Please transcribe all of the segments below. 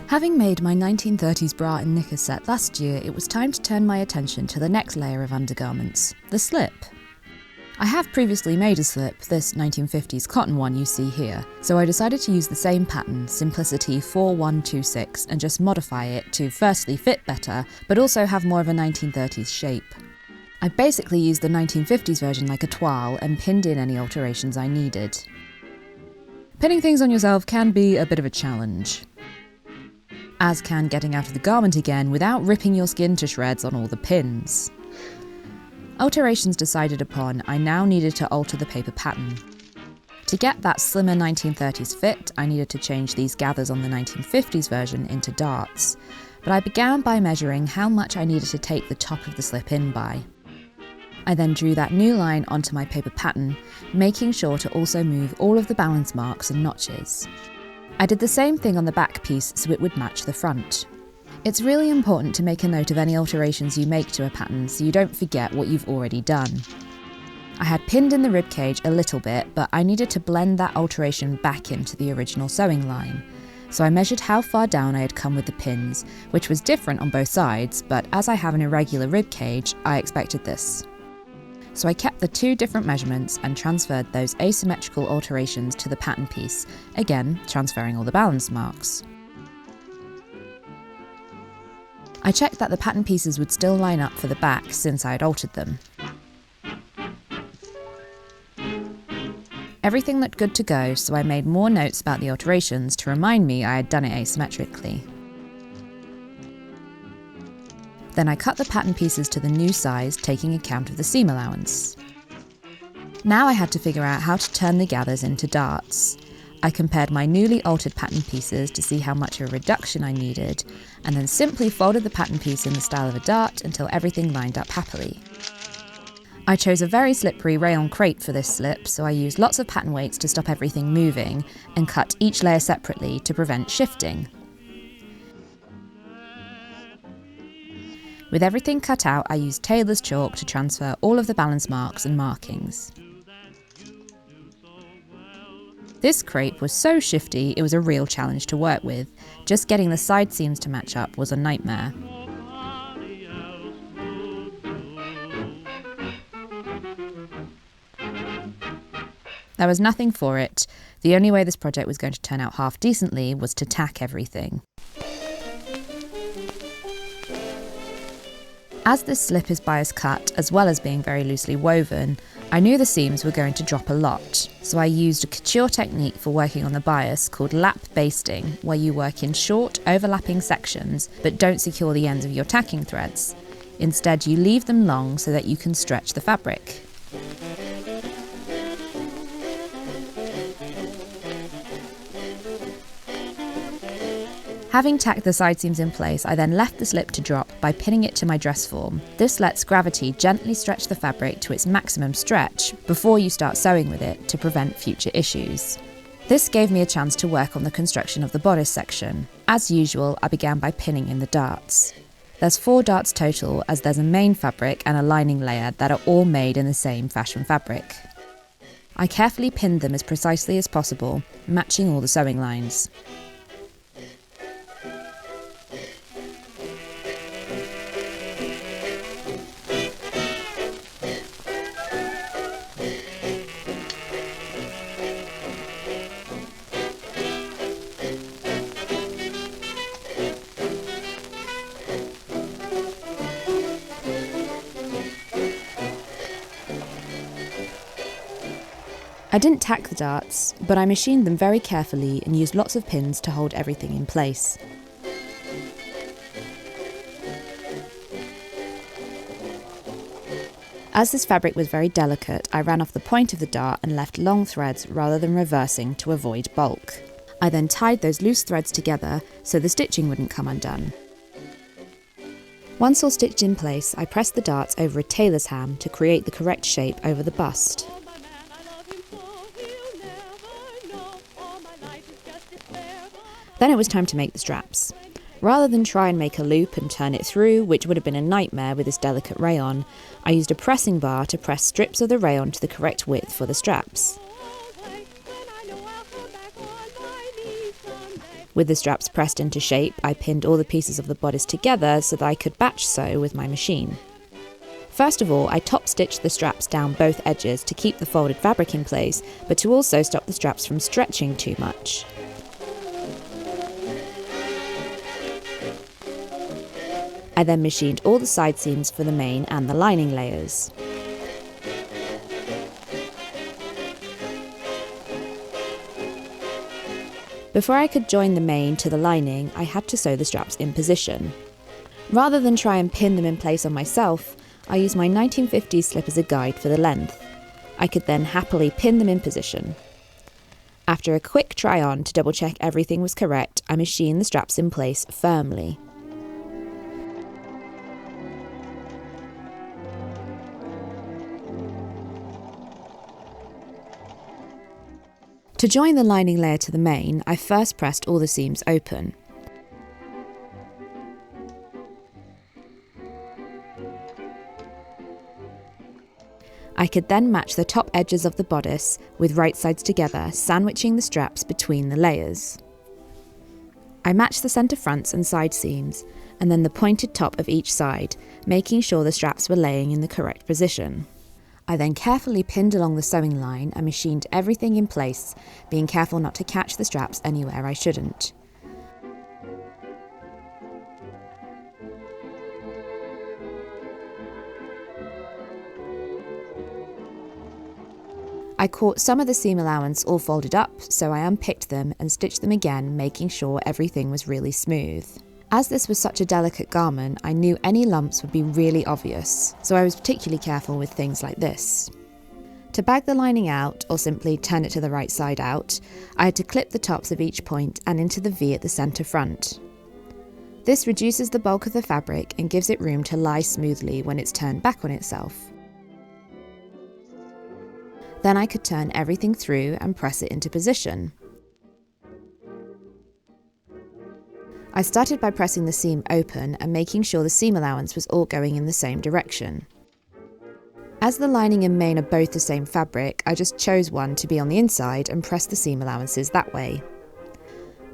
Having made my 1930s bra and knickers set last year, it was time to turn my attention to the next layer of undergarments, the slip. I have previously made a slip, this 1950s cotton one you see here, so I decided to use the same pattern, Simplicity 4126, and just modify it to firstly fit better, but also have more of a 1930s shape. I basically used the 1950s version like a toile and pinned in any alterations I needed. Pinning things on yourself can be a bit of a challenge, as can getting out of the garment again without ripping your skin to shreds on all the pins. Alterations decided upon, I now needed to alter the paper pattern. To get that slimmer 1930s fit, I needed to change these gathers on the 1950s version into darts, but I began by measuring how much I needed to take the top of the slip in by. I then drew that new line onto my paper pattern, making sure to also move all of the balance marks and notches. I did the same thing on the back piece so it would match the front. It's really important to make a note of any alterations you make to a pattern so you don't forget what you've already done. I had pinned in the ribcage a little bit, but I needed to blend that alteration back into the original sewing line. So I measured how far down I had come with the pins, which was different on both sides, but as I have an irregular ribcage, I expected this. So I kept the two different measurements and transferred those asymmetrical alterations to the pattern piece, again transferring all the balance marks. I checked that the pattern pieces would still line up for the back since I had altered them. Everything looked good to go, so I made more notes about the alterations to remind me I had done it asymmetrically. Then I cut the pattern pieces to the new size, taking account of the seam allowance. Now I had to figure out how to turn the gathers into darts. I compared my newly altered pattern pieces to see how much of a reduction I needed, and then simply folded the pattern piece in the style of a dart until everything lined up happily. I chose a very slippery rayon crepe for this slip, so I used lots of pattern weights to stop everything moving, and cut each layer separately to prevent shifting. With everything cut out, I used tailor's chalk to transfer all of the balance marks and markings. This crepe was so shifty it was a real challenge to work with. Just getting the side seams to match up was a nightmare. There was nothing for it. The only way this project was going to turn out half decently was to tack everything. As this slip is bias cut, as well as being very loosely woven, I knew the seams were going to drop a lot, so I used a couture technique for working on the bias called lap basting, where you work in short, overlapping sections, but don't secure the ends of your tacking threads. Instead, you leave them long so that you can stretch the fabric. Having tacked the side seams in place, I then left the slip to drop by pinning it to my dress form. This lets gravity gently stretch the fabric to its maximum stretch before you start sewing with it to prevent future issues. This gave me a chance to work on the construction of the bodice section. As usual, I began by pinning in the darts. There's 4 darts total, as there's a main fabric and a lining layer that are all made in the same fashion fabric. I carefully pinned them as precisely as possible, matching all the sewing lines. I didn't tack the darts, but I machined them very carefully and used lots of pins to hold everything in place. As this fabric was very delicate, I ran off the point of the dart and left long threads rather than reversing to avoid bulk. I then tied those loose threads together so the stitching wouldn't come undone. Once all stitched in place, I pressed the darts over a tailor's ham to create the correct shape over the bust. Then it was time to make the straps. Rather than try and make a loop and turn it through, which would have been a nightmare with this delicate rayon, I used a pressing bar to press strips of the rayon to the correct width for the straps. With the straps pressed into shape, I pinned all the pieces of the bodice together so that I could batch sew with my machine. First of all, I top stitched the straps down both edges to keep the folded fabric in place, but to also stop the straps from stretching too much. I then machined all the side seams for the main and the lining layers. Before I could join the main to the lining, I had to sew the straps in position. Rather than try and pin them in place on myself, I used my 1950s slip as a guide for the length. I could then happily pin them in position. After a quick try on to double check everything was correct, I machined the straps in place firmly. To join the lining layer to the main, I first pressed all the seams open. I could then match the top edges of the bodice with right sides together, sandwiching the straps between the layers. I matched the centre fronts and side seams, and then the pointed top of each side, making sure the straps were laying in the correct position. I then carefully pinned along the sewing line and machined everything in place, being careful not to catch the straps anywhere I shouldn't. I caught some of the seam allowance all folded up, so I unpicked them and stitched them again, making sure everything was really smooth. As this was such a delicate garment, I knew any lumps would be really obvious, so I was particularly careful with things like this. To bag the lining out, or simply turn it to the right side out, I had to clip the tops of each point and into the V at the centre front. This reduces the bulk of the fabric and gives it room to lie smoothly when it's turned back on itself. Then I could turn everything through and press it into position. I started by pressing the seam open and making sure the seam allowance was all going in the same direction. As the lining and main are both the same fabric, I just chose one to be on the inside and pressed the seam allowances that way.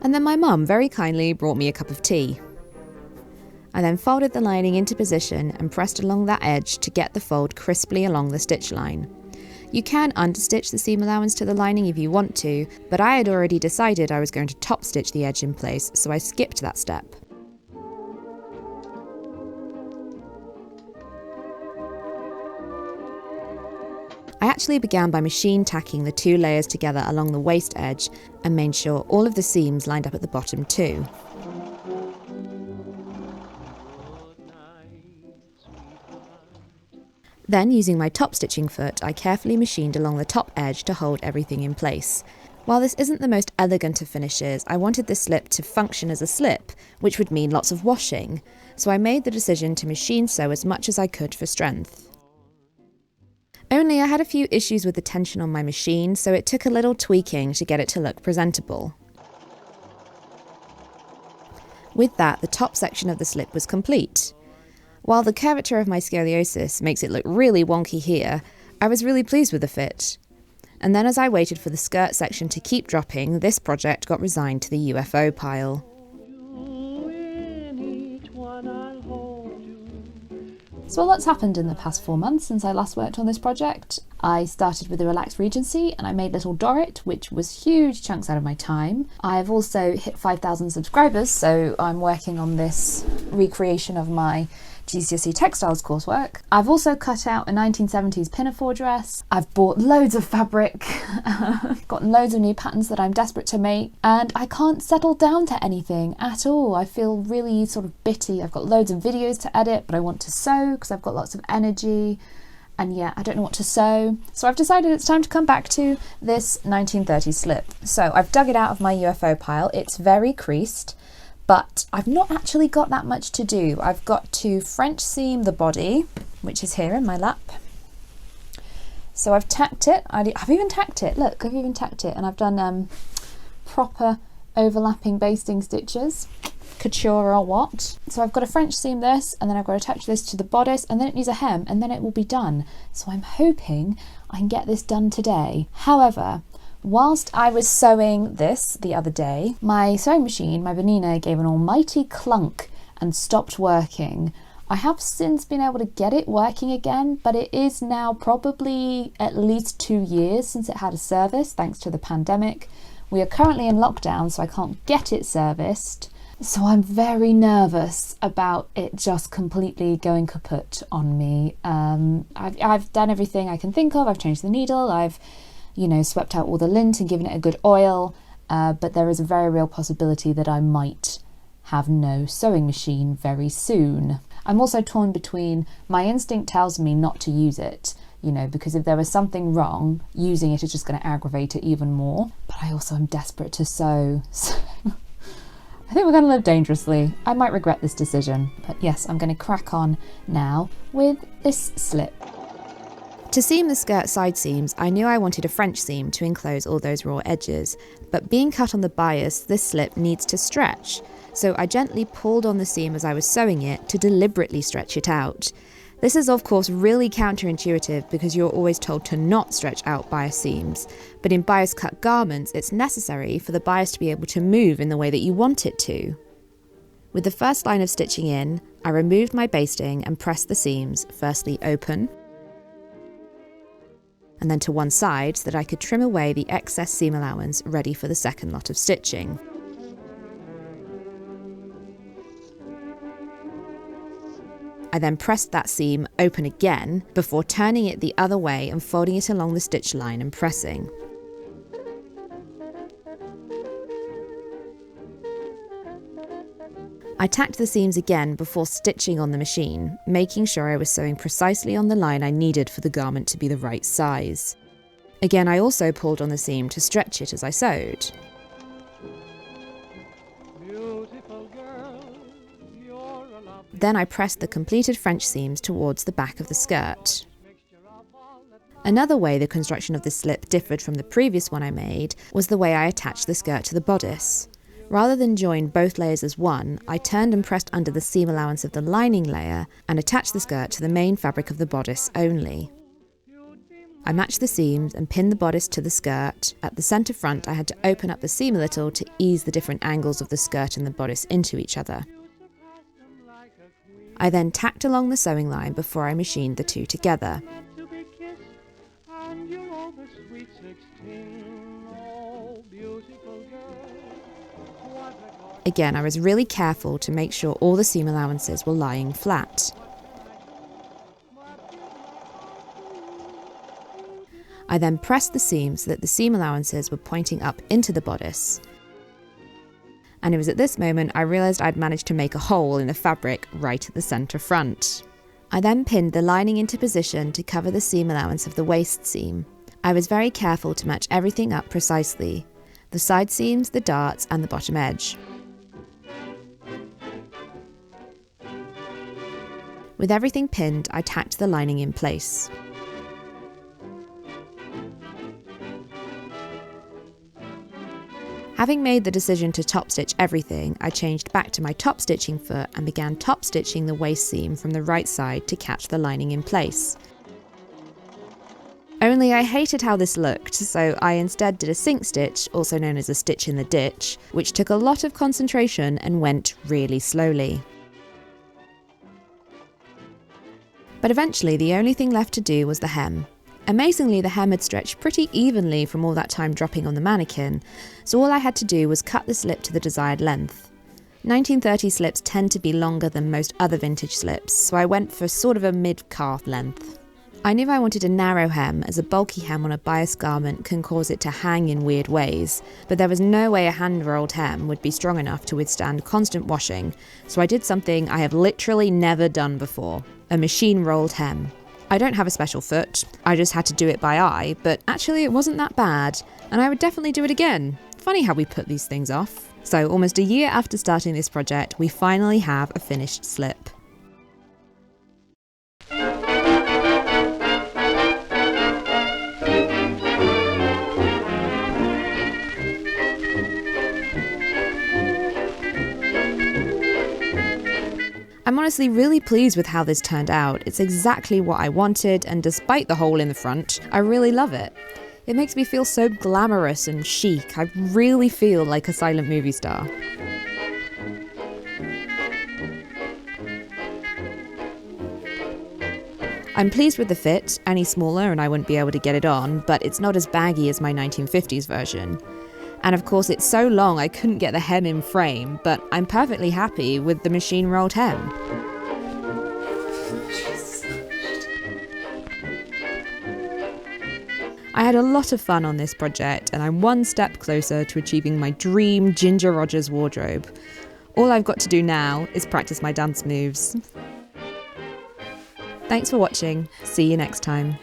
And then my mum very kindly brought me a cup of tea. I then folded the lining into position and pressed along that edge to get the fold crisply along the stitch line. You can understitch the seam allowance to the lining if you want to, but I had already decided I was going to top stitch the edge in place, so I skipped that step. I actually began by machine tacking the two layers together along the waist edge and made sure all of the seams lined up at the bottom too. Then, using my top stitching foot, I carefully machined along the top edge to hold everything in place. While this isn't the most elegant of finishes, I wanted this slip to function as a slip, which would mean lots of washing, so I made the decision to machine sew as much as I could for strength. Only I had a few issues with the tension on my machine, so it took a little tweaking to get it to look presentable. With that, the top section of the slip was complete. While the curvature of my scoliosis makes it look really wonky here, I was really pleased with the fit. And then as I waited for the skirt section to keep dropping, this project got resigned to the UFO pile. So a lot's happened in the past 4 months since I last worked on this project. I started with the Relaxed Regency and I made Little Dorrit, which was huge chunks out of my time. I've also hit 5,000 subscribers, so I'm working on this recreation of my GCSE textiles coursework. I've also cut out a 1970s pinafore dress. I've bought loads of fabric, gotten loads of new patterns that I'm desperate to make, and I can't settle down to anything at all. I feel really sort of bitty. I've got loads of videos to edit, but I want to sew because I've got lots of energy, and yeah, I don't know what to sew. So I've decided it's time to come back to this 1930s slip. So I've dug it out of my UFO pile. It's very creased, but I've not actually got that much to do. I've got to French seam the body, which is here in my lap. So I've tacked it. I've even tacked it. Look, I've even tacked it, and I've done proper overlapping basting stitches, couture or what. So I've got to French seam this, and then I've got to attach this to the bodice, and then it needs a hem, and then it will be done. So I'm hoping I can get this done today. However, Whilst I was sewing this the other day, my sewing machine, my Bernina, gave an almighty clunk and stopped working. I have since been able to get it working again, but it is now probably at least 2 years since it had a service, thanks to the pandemic. We are currently in lockdown, so I can't get it serviced. So I'm very nervous about it just completely going kaput on me. I've done everything I can think of. I've changed the needle. I've, swept out all the lint and given it a good oil. But there is a very real possibility that I might have no sewing machine very soon. I'm also torn between, my instinct tells me not to use it, because if there was something wrong, using it is just going to aggravate it even more. But I also am desperate to sew, so I think we're going to live dangerously. I might regret this decision, but yes, I'm going to crack on now with this slip. To seam the skirt side seams, I knew I wanted a French seam to enclose all those raw edges, but being cut on the bias, this slip needs to stretch, so I gently pulled on the seam as I was sewing it to deliberately stretch it out. This is of course really counterintuitive because you're always told to not stretch out bias seams, but in bias cut garments it's necessary for the bias to be able to move in the way that you want it to. With the first line of stitching in, I removed my basting and pressed the seams, firstly open, and then to one side so that I could trim away the excess seam allowance ready for the second lot of stitching. I then pressed that seam open again before turning it the other way and folding it along the stitch line and pressing. I tacked the seams again before stitching on the machine, making sure I was sewing precisely on the line I needed for the garment to be the right size. Again, I also pulled on the seam to stretch it as I sewed. Then I pressed the completed French seams towards the back of the skirt. Another way the construction of this slip differed from the previous one I made was the way I attached the skirt to the bodice. Rather than join both layers as one, I turned and pressed under the seam allowance of the lining layer and attached the skirt to the main fabric of the bodice only. I matched the seams and pinned the bodice to the skirt. At the centre front I had to open up the seam a little to ease the different angles of the skirt and the bodice into each other. I then tacked along the sewing line before I machined the two together. Again, I was really careful to make sure all the seam allowances were lying flat. I then pressed the seam so that the seam allowances were pointing up into the bodice. And it was at this moment I realised I'd managed to make a hole in the fabric right at the centre front. I then pinned the lining into position to cover the seam allowance of the waist seam. I was very careful to match everything up precisely: the side seams, the darts and the bottom edge. With everything pinned, I tacked the lining in place. Having made the decision to top stitch everything, I changed back to my top stitching foot and began top stitching the waist seam from the right side to catch the lining in place. Only I hated how this looked, so I instead did a sink stitch, also known as a stitch in the ditch, which took a lot of concentration and went really slowly. But eventually the only thing left to do was the hem. Amazingly, the hem had stretched pretty evenly from all that time dropping on the mannequin, so all I had to do was cut the slip to the desired length. 1930 slips tend to be longer than most other vintage slips, so I went for sort of a mid-calf length. I knew I wanted a narrow hem, as a bulky hem on a bias garment can cause it to hang in weird ways, but there was no way a hand-rolled hem would be strong enough to withstand constant washing, so I did something I have literally never done before: a machine-rolled hem. I don't have a special foot, I just had to do it by eye, but actually it wasn't that bad, and I would definitely do it again. Funny how we put these things off. So almost a year after starting this project, we finally have a finished slip. I'm honestly really pleased with how this turned out. It's exactly what I wanted, and despite the hole in the front, I really love it. It makes me feel so glamorous and chic. I really feel like a silent movie star. I'm pleased with the fit. Any smaller and I wouldn't be able to get it on, but it's not as baggy as my 1950s version. And of course it's so long I couldn't get the hem in frame, but I'm perfectly happy with the machine rolled hem. I had a lot of fun on this project, and I'm one step closer to achieving my dream Ginger Rogers wardrobe. All I've got to do now is practice my dance moves. Thanks for watching. See you next time.